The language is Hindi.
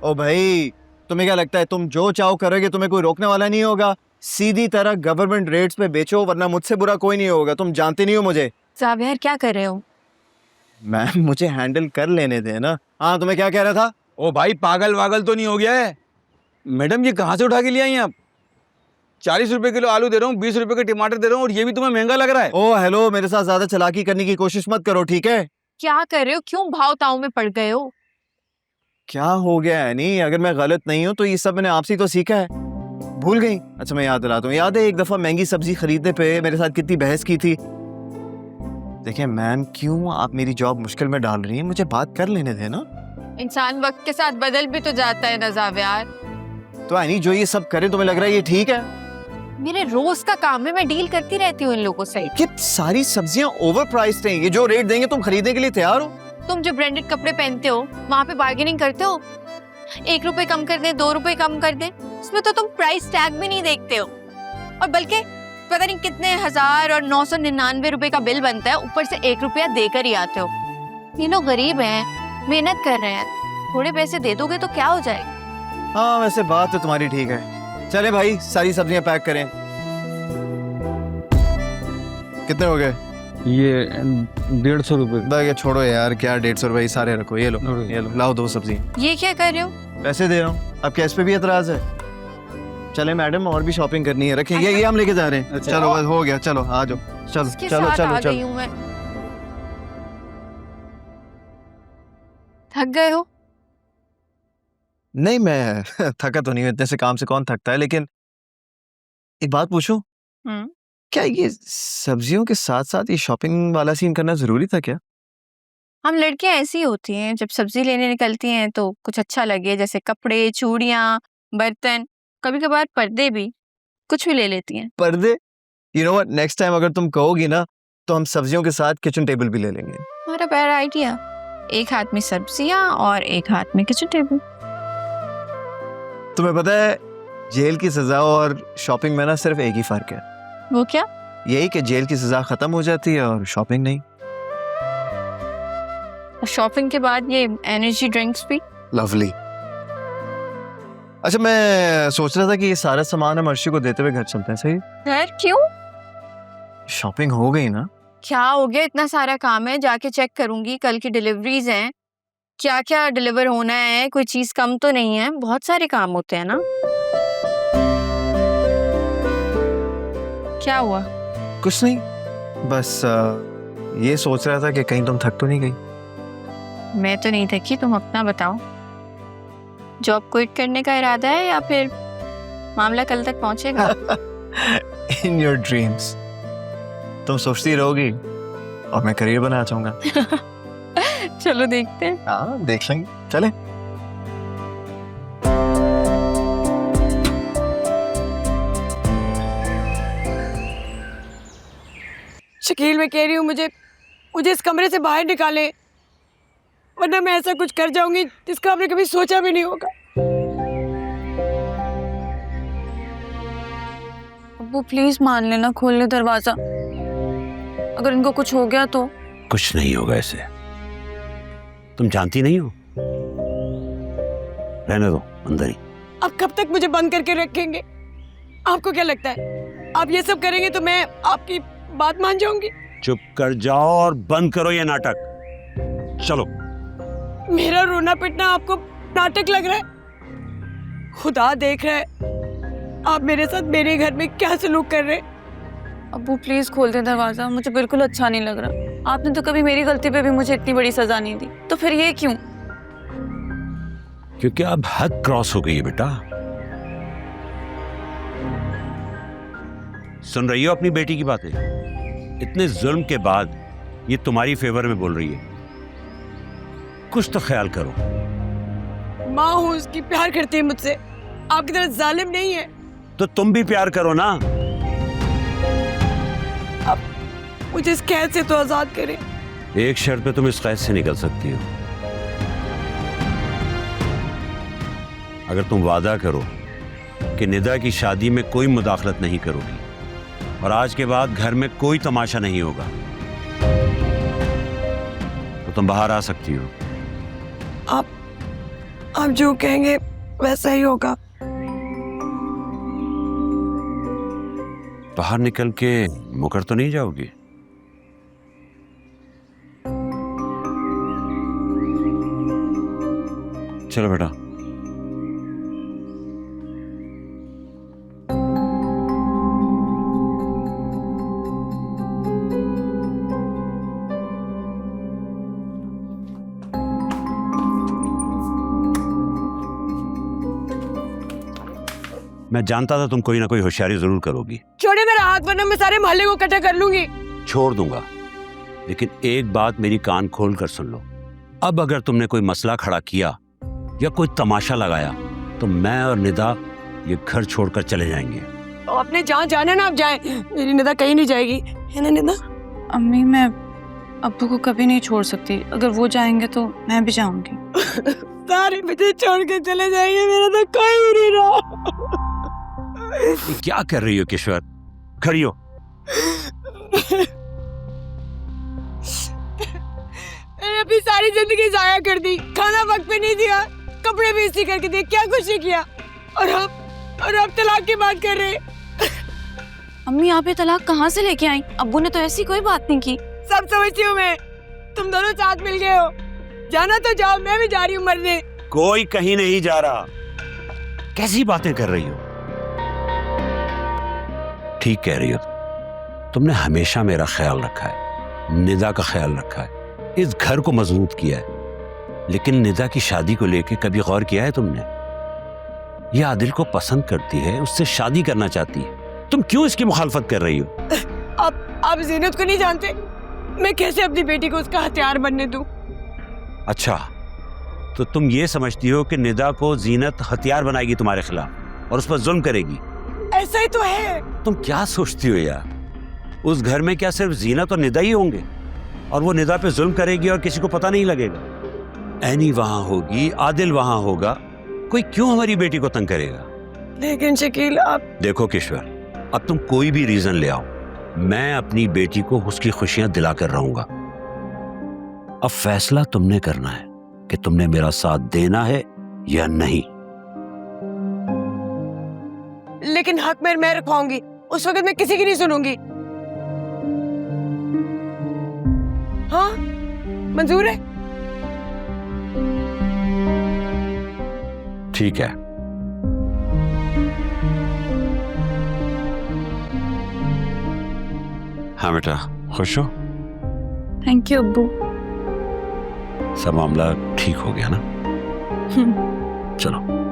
ओ भाई, तुम्हें क्या लगता है तुम जो चाहो करोगे तुम्हें कोई रोकने वाला नहीं होगा? सीधी तरह गवर्नमेंट रेट्स पे बेचो, वरना मुझसे बुरा कोई नहीं होगा। तुम जानते नहीं हो मुझे। जावियर क्या कर रहे हो? मैम मुझे हैंडल कर लेने दे ना। हाँ, तुम्हें क्या कह रहा था? ओ भाई, पागल वागल तो नहीं हो गया है? मैडम ये कहाँ से उठा के ले आई हैं आप? 40 रुपए किलो आलू दे रहा हूँ, 20 रुपए के टमाटर दे रहा हूँ, और ये भी तुम्हें महंगा लग रहा है? ओ हेलो, मेरे साथ ज्यादा चालाकी करने की कोशिश मत करो, ठीक है? क्या कर रहे हो? क्यों भाव ताव में पड़ गए हो? क्या हो गया है? नहीं, अगर मैं गलत नहीं हूँ तो ये सब मैंने आपसे ही तो सीखा है। भूल गई? अच्छा मैं याद दिलाता हूँ। याद है एक दफा महंगी सब्जी खरीदने पे मेरे साथ कितनी बहस की थी? देखिए मैम, क्यों आप मेरी जॉब मुश्किल में डाल रही हैं? मुझे बात कर लेने देना। इंसान वक्त के साथ बदल भी तो जाता है ना जावियर। तो यानी जो ये सब करे तुम्हें लग रहा है ये ठीक है? मेरे रोज का काम है, मैं डील करती रहती हूँ इन लोगों से। कि सारी सब्जियां ओवर प्राइस्ड हैं। ये जो रेट देंगे तुम खरीदने के लिए तैयार हो? तुम जो ब्रांडेड कपड़े पहनते हो वहाँ पे बार्गेनिंग करते हो? 1 रुपए कम कर दे, 2 रुपए कम कर दे, उसमें तो तुम प्राइस टैग भी नहीं देखते हो। और बल्कि पता नहीं कितने 1000 और 999 रुपए का बिल बनता है, ऊपर से 1 रुपया देकर ही आते हो। ये लोग गरीब हैं, मेहनत कर रहे हैं, थोड़े पैसे दे दोगे तो क्या हो जाएगा? हाँ वैसे बात तो तुम्हारी ठीक है। चले भाई, सारी सब्जियां पैक करें। कितने हो गए? ये 150 रुपए। ये छोड़ो यार, क्या 150 रुपए, सारे रखो। ये लो, ये लो, लाओ 2 सब्जी। ये क्या कर रहे हो? पैसे दे रहा हूँ। अब क्या इस पे भी एतराज है? चले मैडम, और भी शॉपिंग करनी है, रखें। ये हम लेके जा रहे हैं। चलो बस हो गया, चलो आ जाओ। चलो इसके चलो साथ चलो आ गई चलो। हूँ मैं। थक गए हो? नहीं मैं थका तो नहीं हूं, इतने से काम से कौन थकता है। लेकिन एक बात पूछूं, क्या ये सब्जियों के साथ साथ ये शॉपिंग वाला सीन करना जरूरी था क्या? हम लड़कियां ऐसी होती हैं, जब सब्जी लेने निकलती हैं तो कुछ अच्छा लगे, जैसे कपड़े, चूड़ियां, बर्तन, कभी कभार पर्दे भी, कुछ भी ले लेती हैं। पर्दे? You know what, next time अगर तुम कहोगी ना तो हम सब्जियों के साथ किचन टेबल भी ले लेंगे। हमारा प्यारा आइडिया, एक हाथ में सब्जियां और एक हाथ में किचन टेबल। तुम्हें पता है जेल की सजा और शॉपिंग में ना सिर्फ एक ही फर्क है। वो क्या? यही कि जेल की सजा खत्म हो जाती है और शॉपिंग नहीं। शॉपिंग के बाद ये एनर्जी ड्रिंक्स भी। लवली। अच्छा मैं सोच रहा था कि ये सारा सामान हम अर्शी को देते हुए घर चलते हैं। सही? घर क्यों? शॉपिंग हो गई ना? क्या हो गया? इतना सारा काम है, जाके चेक करूंगी। कल की डिलीवरीज हैं, क्या क्या डिलीवर होना है, कोई चीज कम तो नहीं है। बहुत सारे काम होते हैं ना। क्या हुआ? कुछ नहीं, बस ये सोच रहा था कि कहीं तुम थक तो नहीं गई। मैं तो नहीं थकी, तुम अपना बताओ। जॉब क्विट करने का इरादा है या फिर मामला कल तक पहुंचेगा? इन योर ड्रीम्स तुम सोचती रहोगी और मैं करियर बना चाहूंगा। चलो देखते हैं। हाँ देख लेंगे, चले। शकील, मैं कह रही हूँ मुझे इस कमरे से बाहर निकाले, वरना मैं ऐसा कुछ कर जाऊंगी जिसका आपने कभी सोचा भी नहीं होगा। अब्बू प्लीज मान लेना, खोल ले दरवाजा। अगर इनको कुछ हो गया तो? कुछ नहीं होगा ऐसे, तुम जानती नहीं हो। रहने दो अंदर ही। आप कब तक मुझे बंद करके रखेंगे? आपको क्या लगता है आप ये सब करेंगे तो मैं आपकी बात मान जाऊंगी? चुप कर जाओ और बंद करो ये नाटक। चलो। मेरा रोना पिटना आपको नाटक लग रहा है? खुदा देख रहा है आप मेरे साथ मेरे घर में क्या सलूक कर रहे हैं। अब्बू प्लीज खोल दे दरवाजा, मुझे बिल्कुल अच्छा नहीं लग रहा। आपने तो कभी मेरी गलती पे भी मुझे इतनी बड़ी सजा नहीं दी, तो फिर ये क्यों? क्योंकि अब हद क्रॉस हो गई है बेटा। सुन रही हो अपनी बेटी की बातें? इतने जुल्म के बाद ये तुम्हारी फेवर में बोल रही है। कुछ तो ख्याल करो। माँ हूँ उसकी, प्यार करती है मुझसे, आपकी तरह जालिम नहीं है। तो तुम भी प्यार करो ना। अब मुझे इस कैद से तो आजाद करें। एक शर्त पे तुम इस कैद से निकल सकती हो। अगर तुम वादा करो कि निदा की शादी में कोई मुदाखलत नहीं करोगी और आज के बाद घर में कोई तमाशा नहीं होगा, तो तुम बाहर आ सकती हो। आप जो कहेंगे वैसा ही होगा। बाहर निकल के मुकर तो नहीं जाओगी? चलो बेटा। मैं जानता था तुम कोई ना कोई होशियारी जरूर करोगी। छोड़े मेरा हाथ, वरना मैं सारे मोहल्ले को इकट्ठा कर लूंगी। छोड़ दूंगा, लेकिन एक बात मेरी कान खोल कर सुन लो। अब अगर तुमने कोई मसला खड़ा किया या कोई तमाशा लगाया तो मैं और निदा ये घर छोड़कर चले जाएंगे। तो अपने जहाँ जाना ना आप जाएं, मेरी निदा कहीं नहीं जाएगी, है ना निदा? अम्मी मैं अब्बू को कभी नहीं छोड़ सकती, अगर वो जाएंगे तो मैं भी जाऊंगी। सारे मुझे छोड़ के चले जाएंगे, मेरा तो कोई भी नहीं रहा। ये क्या कर रही हो किश्वर? खड़ी हो। मैंने अपनी सारी जिंदगी जाया कर दी, खाना वक्त पे नहीं दिया, कपड़े भी इस्त्री करके दिए, क्या कुछ नहीं किया, और अब तलाक की बात कर रहे। अम्मी आप ये तलाक कहाँ से लेके आई? अब्बू ने तो ऐसी कोई बात नहीं की। सब समझती हूँ मैं, तुम दोनों साथ मिल गए हो, जाना तो जाओ, मैं भी जा रही हूँ मरने। कोई कहीं नहीं जा रहा। कैसी बातें कर रही हो? ठीक कह रही हो, तुमने हमेशा मेरा ख्याल रखा है, निदा का ख्याल रखा है, इस घर को मजबूत किया है, लेकिन निदा की शादी को लेके कभी गौर किया है तुमने? यह आदिल को पसंद करती है, उससे शादी करना चाहती है, तुम क्यों इसकी मुखालफत कर रही हो? आप जीनत को नहीं जानते, मैं कैसे अपनी बेटी को उसका हथियार बनने दूं? अच्छा, तो तुम ये समझती हो कि निदा को जीनत हथियार बनाएगी तुम्हारे खिलाफ और उस पर जुल्म करेगी? ऐसा ही तो है। तुम क्या सोचती हो यार? उस घर में क्या सिर्फ जीनत और निदा ही होंगे और वो निदा पे जुल्म करेगी और किसी को पता नहीं लगेगा? ऐनी वहां होगी, आदिल वहां होगा, कोई क्यों हमारी बेटी को तंग करेगा? लेकिन शकील आप देखो किश्वर, अब तुम कोई भी रीजन ले आओ, मैं अपनी बेटी को उसकी खुशियां दिलाकर रहूंगा। अब फैसला तुमने करना है कि तुमने मेरा साथ देना है या नहीं। लेकिन हक में मैं रखवाऊंगी, उस वक्त मैं किसी की नहीं सुनूंगी। हाँ, मंजूर है? ठीक है। हाँ बेटा, खुश हो? थैंक यू अब्बू। सब मामला ठीक हो गया ना? चलो।